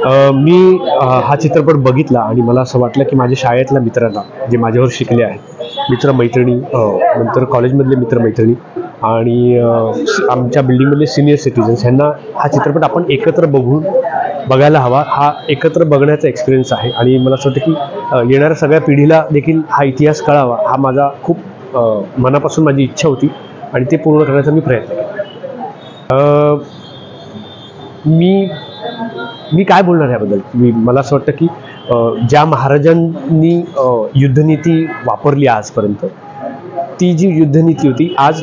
मी हा चित्रपट बघितला आणि मला असं वाटलं की माझ्या शाळेतल्या मित्रांना, जे माझ्यावर शिकले आहेत, मित्रमैत्रिणी, नंतर कॉलेजमधले मित्रमैत्रिणी आणि आमच्या बिल्डिंगमधले सिनियर सिटीजन्स ह्यांना हा चित्रपट आपण एकत्र बघायला हवा. हा एकत्र बघण्याचा एक्सपिरियन्स आहे आणि मला असं वाटतं की येणाऱ्या सगळ्या पिढीला देखील हा इतिहास कळावा, हा माझा खूप मनापासून माझी इच्छा होती आणि ते पूर्ण करण्याचा मी प्रयत्न केला. मी काय बोलणार याबद्दल? मला असं वाटतं की ज्या महाराजांनी युद्धनीती वापरली आजपर्यंत, ती जी युद्धनीती होती, आज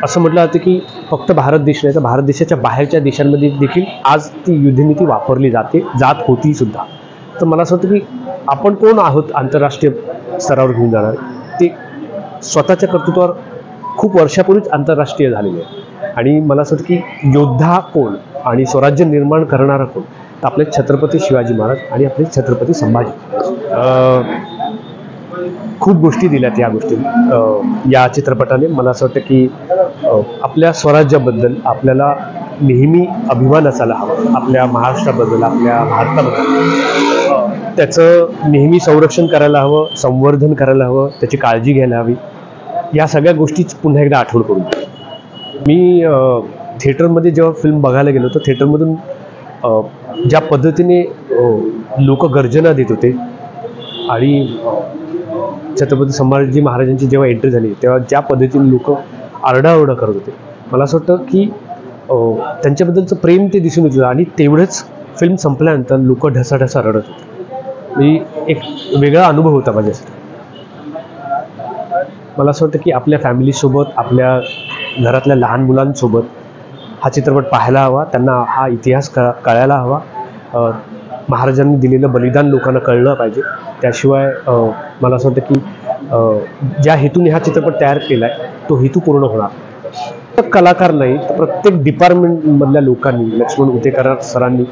असं म्हटलं जातं की फक्त भारत देश नाही तर भारत देशाच्या बाहेरच्या देशांमध्ये देखील आज ती युद्धनीती वापरली जात होती सुद्धा. तर मला असं वाटतं की आपण कोण आहोत आंतरराष्ट्रीय स्तरावर घेऊन जाणार? ते स्वतःच्या कर्तृत्वावर खूप वर्षापूर्वीच आंतरराष्ट्रीय झालेले आहे आणि मला असं वाटतं की योद्धा कोण आणि स्वराज्य निर्माण करणारा कोण? तर आपले छत्रपती शिवाजी महाराज आणि आपले छत्रपती संभाजी. खूप गोष्टी दिल्यात या चित्रपटाने. मला असं वाटतं की आपल्या स्वराज्याबद्दल आपल्याला नेहमी अभिमान असायला हवा, आपल्या महाराष्ट्राबद्दल, आपल्या भारताबद्दल. त्याचं नेहमी संरक्षण करायला हवं, संवर्धन करायला हवं, त्याची काळजी घ्यायला हवी. या सगळ्या गोष्टीच पुन्हा एकदा आठवण करून मी थिएटरमध्ये जेव्हा फिल्म बघायला गेलो तर थिएटरमधून ज्या पद्धतीने लोक गर्जना देत होते आणि छत्रपती संभाजी महाराजांची जेव्हा एंट्री झाली तेव्हा ज्या पद्धतीने लोक आरडाओरडा करत होते, मला असं वाटतं की त्यांच्याबद्दलचं प्रेम ते दिसून येत होतं. आणि तेवढंच फिल्म संपल्यानंतर लोक ढसाढसा रडत होते. म्हणजे एक वेगळा अनुभव होता माझ्यासाठी. मला असं वाटतं की आपल्या फॅमिलीसोबत, आपल्या घरातल्या लहान मुलांसोबत हा चित्रपट पाहायला हवा, त्यांना हा इतिहास कळायला हवा. महाराजांनी दिलेलं बलिदान लोकांना कळलं पाहिजे. त्याशिवाय मला असं वाटतं की ज्या हेतूने हा चित्रपट तयार केला आहे तो हेतू पूर्ण होणार. कलाकार नाही तर प्रत्येक डिपार्टमेंटमधल्या लोकांनी, लक्ष्मण उतेकर सरांनी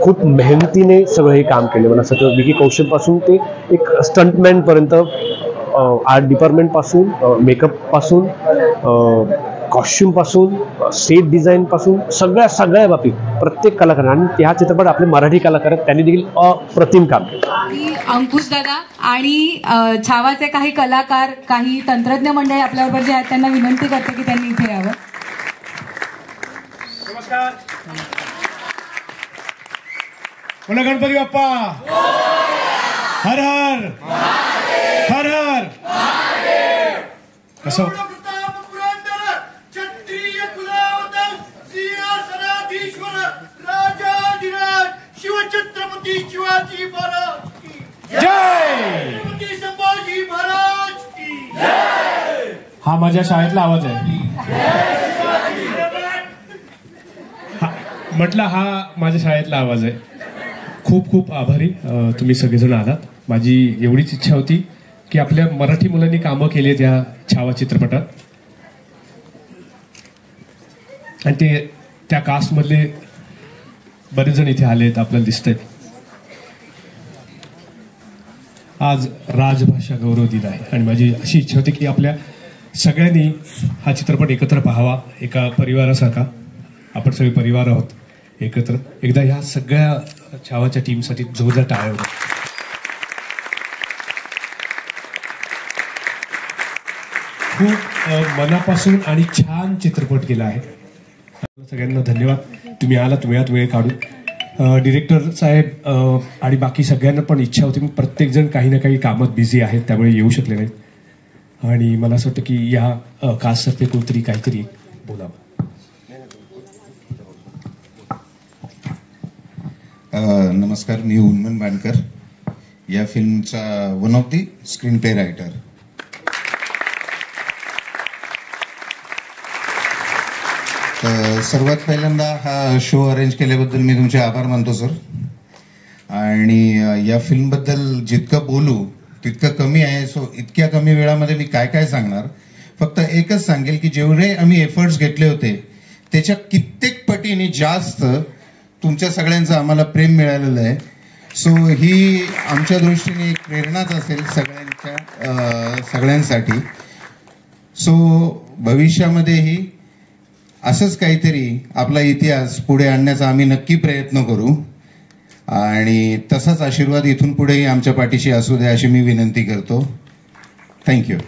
खूप मेहनतीने सगळं हे काम केलं. मला असं वाटतं विकी कौशलपासून ते एक स्टंटमॅनपर्यंत, आर्ट डिपार्टमेंटपासून, मेकअपपासून, कॉस्ट्युमपासून, सेट डिझाईनपासून, सगळ्या बाबतीत प्रत्येक कलाकार, आणि त्या चित्रपट आपले मराठी कलाकार आहेत, त्यांनी देखील अप्रतिम काम केलं. अंकुश दादा आणि छावाचे काही कलाकार, काही तंत्रज्ञ मंडळी आपल्याबरोबर जे आहेत त्यांना विनंती करते की त्यांनी इथे यावं. नमस्कार. बोला गणपती बाप्पा. हर हर हर हर. कसं शिवछत्रपती शिवाजी महाराज की जय. छत्रपती संभाजी महाराज की जय. हा माझ्या शाळेतला आवाज आहे. म्हटलं हा माझ्या शाळेतला आवाज आहे. खूप खूप आभारी तुम्ही सगळेजण आलात. माझी एवढीच इच्छा होती की आपल्या मराठी मुलांनी कामं केली त्या छावा चित्रपटात, आणि ते त्या कास्टमधले बरेच जण इथे आलेत, आपल्याला दिसतंय. आज राजभाषा गौरव दिला आहे आणि माझी अशी इच्छा होती की आपल्या सगळ्यांनी हा चित्रपट एकत्र पाहावा, एका परिवारासारखा. आपण सगळे परिवार आहोत एकत्र. एकदा ह्या सगळ्या छावाच्या टीमसाठी जोरदार टाळ्या होत्या. खूप मनापासून आणि छान चित्रपट केला आहे. सगळ्यांना धन्यवाद. तुम्ही आलात वेळात वेळ काढून. डिरेक्टर साहेब आणि बाकी सगळ्यांना पण इच्छा होती, प्रत्येक जण काही ना काही कामात बिझी आहेत त्यामुळे येऊ शकले नाहीत. आणि मला असं वाटतं की या कास्टतर्फे कोणतरी काहीतरी बोलावं. नमस्कार, मी उन्मन बांडकर, या फिल्मचा one of the screen play writer. सर्वात पहिल्यांदा हा शो अरेंज केल्याबद्दल मी तुमचे आभार मानतो सर. आणि या फिल्मबद्दल जितकं बोलू तितकं कमी आहे. सो इतक्या कमी वेळामध्ये मी काय काय सांगणार. फक्त एकच सांगेल की जेवढे आम्ही एफर्ट्स घेतले होते त्याच्या कित्येक पटीने जास्त तुमच्या सगळ्यांचं आम्हाला प्रेम मिळालेलं आहे. सो ही आमच्या दृष्टीने एक प्रेरणाच असेल सगळ्यांसाठी. सो भविष्यामध्येही असंच काहीतरी आपला इतिहास पुढे आणण्याचा आम्ही नक्की प्रयत्न करू. आणि तसाच आशीर्वाद इथून पुढेही आमच्या पाठीशी असू द्या अशी मी विनंती करतो. थँक्यू.